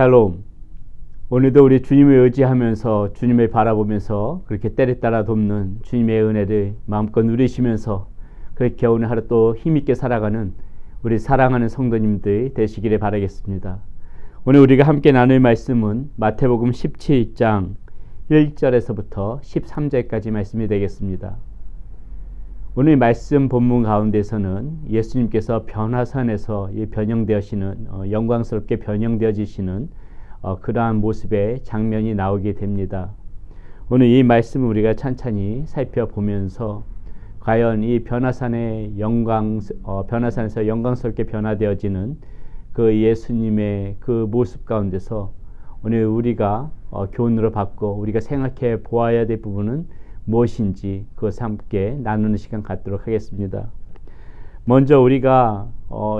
샬롬. 오늘도 우리 주님을 의지하면서 주님을 바라보면서 그렇게 때를 따라 돕는 주님의 은혜를 마음껏 누리시면서 그렇게 오늘 하루 또 힘있게 살아가는 우리 사랑하는 성도님들 되시기를 바라겠습니다. 오늘 우리가 함께 나눌 말씀은 마태복음 17장 1절에서부터 13절까지 말씀이 되겠습니다. 오늘 말씀 본문 가운데서는 예수님께서 변화산에서 변형되어지는 영광스럽게 변형되어지시는 그러한 모습의 장면이 나오게 됩니다. 오늘 이 말씀을 우리가 찬찬히 살펴보면서 과연 이 변화산에서 영광스럽게 변화되어지는 그 예수님의 그 모습 가운데서 오늘 우리가 교훈으로 받고 우리가 생각해 보아야 될 부분은 무엇인지 그것을 함께 나누는 시간 갖도록 하겠습니다. 먼저 우리가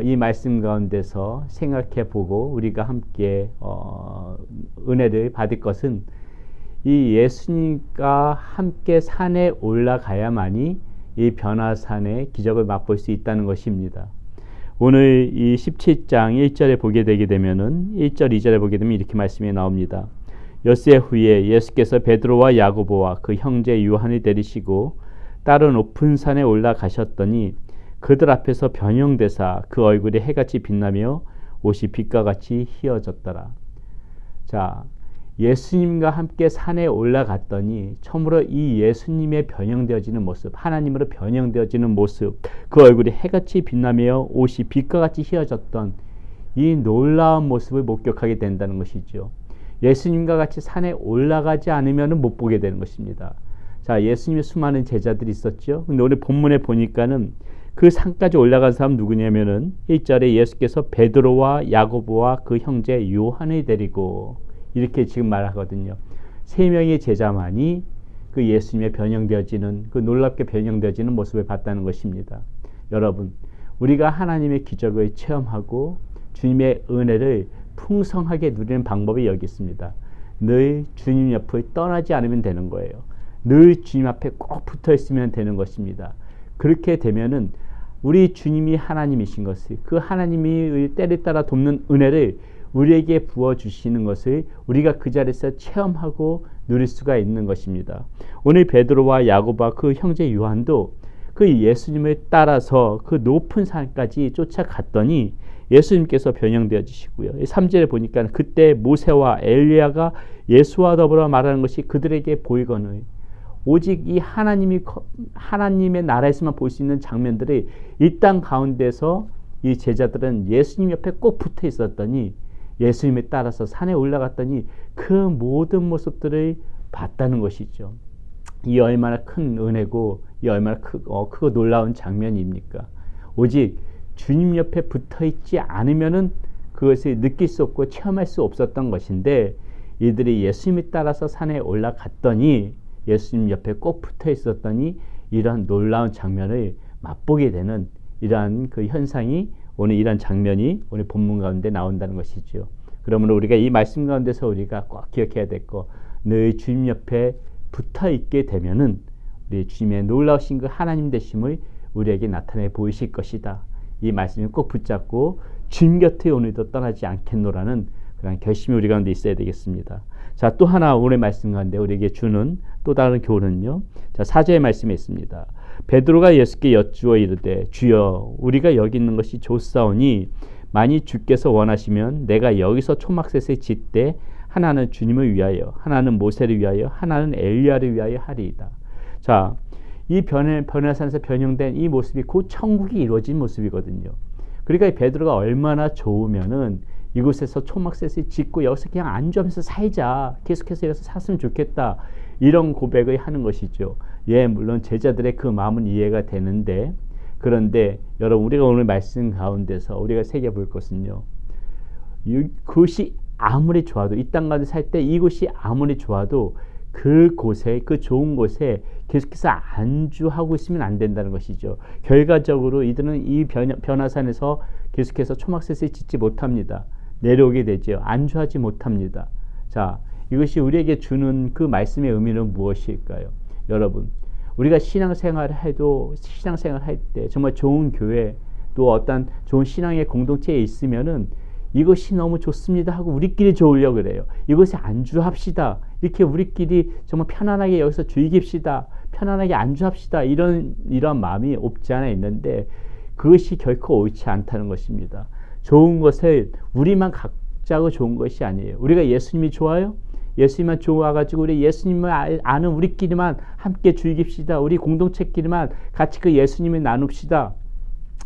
이 말씀 가운데서 생각해 보고 우리가 함께 은혜를 받을 것은 이 예수님과 함께 산에 올라가야만이 이 변화산의 기적을 맛볼 수 있다는 것입니다. 오늘 이 17장 1절에 보게 되게 되면은 1절 2절에 보게 되면 이렇게 말씀이 나옵니다. 엿새 후에 예수께서 베드로와 야고보와 그 형제 요한을 데리시고 다른 높은 산에 올라가셨더니 그들 앞에서 변형되사 그 얼굴이 해같이 빛나며 옷이 빛과 같이 희어졌더라. 자, 예수님과 함께 산에 올라갔더니 처음으로 이 예수님의 변형되어지는 모습, 하나님으로 변형되어지는 모습, 그 얼굴이 해같이 빛나며 옷이 빛과 같이 희어졌던 이 놀라운 모습을 목격하게 된다는 것이죠. 예수님과 같이 산에 올라가지 않으면 못 보게 되는 것입니다. 자, 예수님의 수많은 제자들이 있었죠. 근데 오늘 본문에 보니까는 그 산까지 올라간 사람 누구냐면은 1절에 예수께서 베드로와 야고보와 그 형제 요한을 데리고 이렇게 지금 말하거든요. 3명의 제자만이 그 예수님의 변형되어지는 그 놀랍게 변형되어지는 모습을 봤다는 것입니다. 여러분, 우리가 하나님의 기적을 체험하고 주님의 은혜를 풍성하게 누리는 방법이 여기 있습니다. 늘 주님 옆을 떠나지 않으면 되는 거예요. 늘 주님 앞에 꼭 붙어 있으면 되는 것입니다. 그렇게 되면은 우리 주님이 하나님이신 것을, 그 하나님이 때를 따라 돕는 은혜를 우리에게 부어주시는 것을 우리가 그 자리에서 체험하고 누릴 수가 있는 것입니다. 오늘 베드로와 야고보와 그 형제 요한도 그 예수님을 따라서 그 높은 산까지 쫓아갔더니 예수님께서 변형되어지시고요. 3절에 보니까 그때 모세와 엘리야가 예수와 더불어 말하는 것이 그들에게 보이거늘 오직 이 하나님의 나라에서만 볼 수 있는 장면들이 이 땅 가운데서 이 제자들은 예수님 옆에 꼭 붙어 있었더니 예수님에 따라서 산에 올라갔더니 그 모든 모습들을 봤다는 것이죠. 이 얼마나 큰 은혜고 이 얼마나 크고 놀라운 장면입니까? 오직 주님 옆에 붙어 있지 않으면은 그것을 느낄 수 없고 체험할 수 없었던 것인데 이들이 예수님에 따라서 산에 올라갔더니 예수님 옆에 꼭 붙어 있었더니 이러한 놀라운 장면을 맛보게 되는 이러한 그 현상이 오늘 이러한 장면이 오늘 본문 가운데 나온다는 것이죠. 그러므로 우리가 이 말씀 가운데서 우리가 꼭 기억해야 될 거, 늘 주님 옆에 붙어 있게 되면은 우리 주님의 놀라우신 그 하나님 되심을 우리에게 나타내 보이실 것이다. 이 말씀을 꼭 붙잡고 주님 곁에 오늘도 떠나지 않겠노라는 그런 결심이 우리 가운데 있어야 되겠습니다. 자, 또 하나 오늘 말씀 가운데 우리에게 주는 또 다른 교훈은요. 자, 4절의 말씀에 있습니다. 베드로가 예수께 여쭈어 이르되 주여 우리가 여기 있는 것이 좋사오니 만일 주께서 원하시면 내가 여기서 초막셋을 짓되 하나는 주님을 위하여 하나는 모세를 위하여 하나는 엘리야를 위하여 하리이다. 자, 이 변화산에서 변형된 이 모습이 곧 천국이 이루어진 모습이거든요. 그러니까 이 베드로가 얼마나 좋으면은 이곳에서 초막셋을 짓고 여기서 그냥 안주하면서 살자, 계속해서 여기서 살았으면 좋겠다, 이런 고백을 하는 것이죠. 예, 물론 제자들의 그 마음은 이해가 되는데, 그런데 여러분 우리가 오늘 말씀 가운데서 우리가 새겨볼 것은요, 그것이 아무리 좋아도 이 땅 가운데 살 때 이곳이 아무리 좋아도 그곳에, 그 좋은 곳에 계속해서 안주하고 있으면 안 된다는 것이죠. 결과적으로 이들은 이 변화산에서 계속해서 초막셋을 짓지 못합니다. 내려오게 되죠. 안주하지 못합니다. 자, 이것이 우리에게 주는 그 말씀의 의미는 무엇일까요? 여러분, 우리가 신앙생활을 해도 신앙생활 할 때 정말 좋은 교회 또 어떤 좋은 신앙의 공동체에 있으면은 이것이 너무 좋습니다 하고 우리끼리 좋으려고 그래요. 이것에 안주합시다. 이렇게 우리끼리 정말 편안하게 여기서 즐깁시다. 편안하게 안주합시다. 이런 마음이 없지 않아 있는데 그것이 결코 옳지 않다는 것입니다. 좋은 것을 우리만 각자고 좋은 것이 아니에요. 우리가 예수님이 좋아요? 예수님만 좋아가지고 우리 예수님을 아는 우리끼리만 함께 즐깁시다. 우리 공동체끼리만 같이 그 예수님을 나눕시다.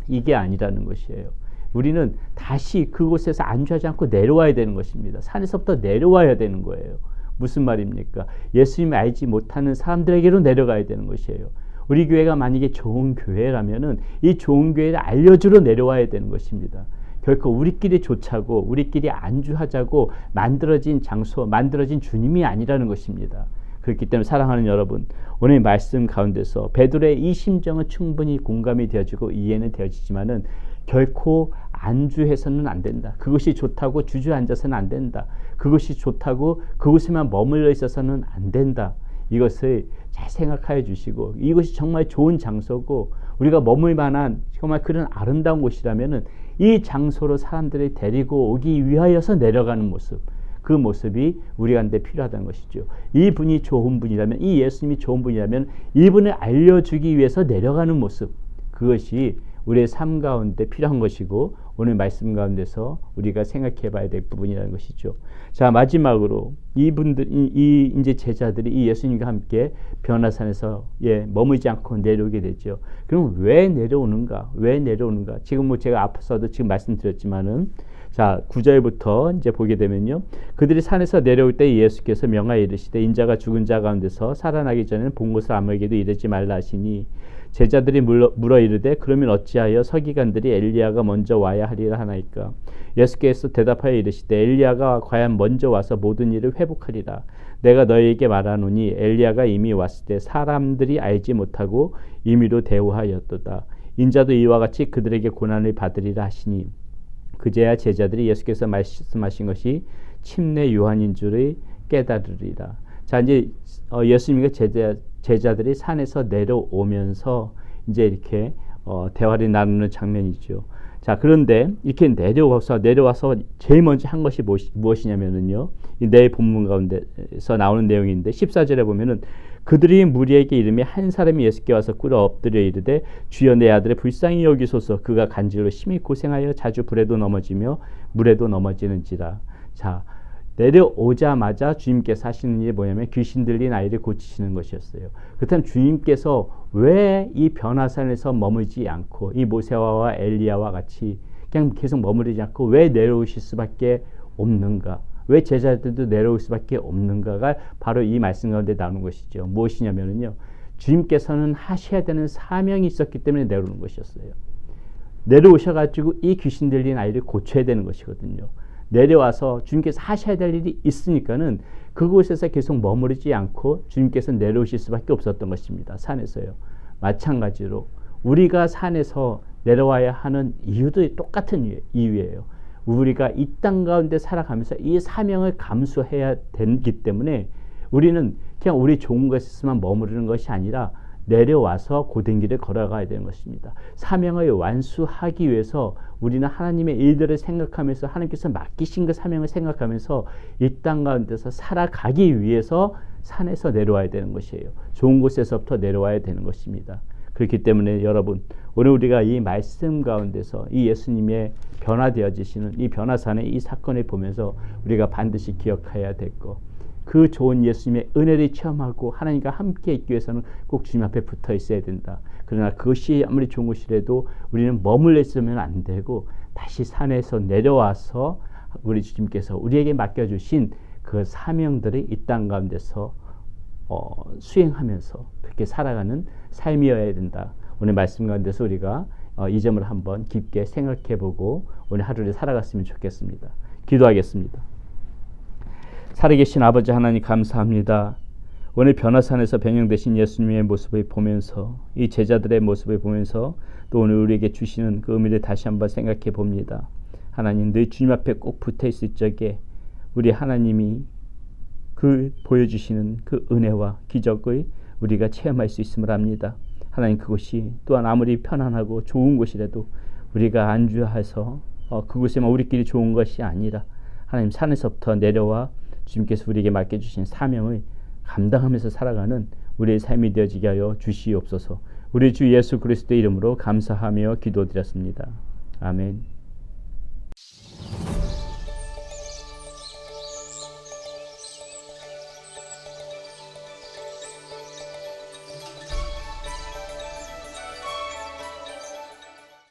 이게 아니라는 것이에요. 우리는 다시 그곳에서 안주하지 않고 내려와야 되는 것입니다. 산에서부터 내려와야 되는 거예요. 무슨 말입니까? 예수님을 알지 못하는 사람들에게로 내려가야 되는 것이에요. 우리 교회가 만약에 좋은 교회라면은 이 좋은 교회를 알려주러 내려와야 되는 것입니다. 결코 우리끼리 좋자고 우리끼리 안주하자고 만들어진 장소, 만들어진 주님이 아니라는 것입니다. 그렇기 때문에 사랑하는 여러분, 오늘 말씀 가운데서 베드로의 이 심정은 충분히 공감이 되어지고 이해는 되어지지만은 결코 안주해서는 안 된다. 그것이 좋다고 주저앉아서는 안 된다. 그것이 좋다고 그곳에만 머물러 있어서는 안 된다. 이것을 잘 생각하여 주시고 이것이 정말 좋은 장소고 우리가 머물 만한 정말 그런 아름다운 곳이라면은 이 장소로 사람들을 데리고 오기 위하여서 내려가는 모습, 그 모습이 우리 가운데 필요하다는 것이죠. 이분이 좋은 분이라면, 이 예수님이 좋은 분이라면 이분을 알려주기 위해서 내려가는 모습, 그것이 우리의 삶 가운데 필요한 것이고 오늘 말씀 가운데서 우리가 생각해 봐야 될 부분이라는 것이죠. 자, 마지막으로 이분들, 이 이제 제자들이 이 예수님과 함께 변화산에서 머물지 않고 내려오게 되죠. 그럼 왜 내려오는가? 왜 내려오는가? 지금 뭐 제가 앞서도 지금 말씀드렸지만은 자, 9절부터 이제 보게 되면요. 그들이 산에서 내려올 때 예수께서 명하여 이르시되 인자가 죽은 자 가운데서 살아나기 전에는 본 것을 아무에게도 이르지 말라 하시니 제자들이 물어 이르되 그러면 어찌하여 서기관들이 엘리야가 먼저 와야 하리라 하나이까? 예수께서 대답하여 이르시되 엘리야가 과연 먼저 와서 모든 일을 회복하리라. 내가 너희에게 말하노니 엘리야가 이미 왔을 때 사람들이 알지 못하고 임의로 대우하였도다. 인자도 이와 같이 그들에게 고난을 받으리라 하시니 그제야 제자들이 예수께서 말씀하신 것이 침례 요한인 줄을 깨달으리라. 자, 이제 예수님과 제자들이 산에서 내려오면서 이제 이렇게 대화를 나누는 장면이죠. 자, 그런데 이렇게 내려와서 제일 먼저 한 것이 무엇이냐면은요. 내 본문 가운데서 나오는 내용인데 14절에 보면은 그들이 무리에게 이르며 한 사람이 예수께 와서 꿇어 엎드려 이르되 주여 내 아들을 불쌍히 여기소서. 그가 간질로 심히 고생하여 자주 불에도 넘어지며 물에도 넘어지는지라. 자, 내려오자마자 주님께서 하시는 일이 뭐냐면 귀신 들린 아이를 고치시는 것이었어요. 그렇다면 주님께서 왜 이 변화산에서 머물지 않고 이 모세와 엘리야와 같이 그냥 계속 머무르지 않고 왜 내려오실 수밖에 없는가? 왜 제자들도 내려올 수밖에 없는가가 바로 이 말씀 가운데 나오는 것이죠. 무엇이냐면요, 주님께서는 하셔야 되는 사명이 있었기 때문에 내려오는 것이었어요. 내려오셔가지고 이 귀신 들린 아이를 고쳐야 되는 것이거든요. 내려와서 주님께서 하셔야 될 일이 있으니까는 그곳에서 계속 머무르지 않고 주님께서 내려오실 수밖에 없었던 것입니다. 산에서요. 마찬가지로 우리가 산에서 내려와야 하는 이유도 똑같은 이유예요. 우리가 이 땅 가운데 살아가면서 이 사명을 감수해야 되기 때문에 우리는 그냥 우리 좋은 것에서만 머무르는 것이 아니라 내려와서 고된 길을 걸어가야 되는 것입니다. 사명을 완수하기 위해서 우리는 하나님의 일들을 생각하면서 하나님께서 맡기신 그 사명을 생각하면서 이 땅 가운데서 살아가기 위해서 산에서 내려와야 되는 것이에요. 좋은 곳에서부터 내려와야 되는 것입니다. 그렇기 때문에 여러분, 오늘 우리가 이 말씀 가운데서 이 예수님의 변화되어지시는 이 변화산의 이 사건을 보면서 우리가 반드시 기억해야 될 것, 그 좋은 예수님의 은혜를 체험하고 하나님과 함께 있기 위해서는 꼭 주님 앞에 붙어 있어야 된다. 그러나 그것이 아무리 좋은 것이라도 우리는 머물러 있으면 안 되고 다시 산에서 내려와서 우리 주님께서 우리에게 맡겨주신 그 사명들을 이 땅 가운데서 수행하면서 그렇게 살아가는 삶이어야 된다. 오늘 말씀 가운데서 우리가 이 점을 한번 깊게 생각해보고 오늘 하루를 살아갔으면 좋겠습니다. 기도하겠습니다. 살아계신 아버지 하나님 감사합니다. 오늘 변화산에서 변형되신 예수님의 모습을 보면서 이 제자들의 모습을 보면서 또 오늘 우리에게 주시는 그 의미를 다시 한번 생각해 봅니다. 하나님, 늘 주님 앞에 꼭 붙어 있을 적에 우리 하나님이 그 보여주시는 그 은혜와 기적을 우리가 체험할 수 있음을 압니다. 하나님, 그것이 또한 아무리 편안하고 좋은 곳이라도 우리가 안주해서 그곳에만 우리끼리 좋은 것이 아니라 하나님 산에서부터 내려와 주님께서 우리에게 맡겨주신 사명을 감당하면서 살아가는 우리의 삶이 되어지게 하여 주시옵소서. 우리 주 예수 그리스도의 이름으로 감사하며 기도드렸습니다. 아멘.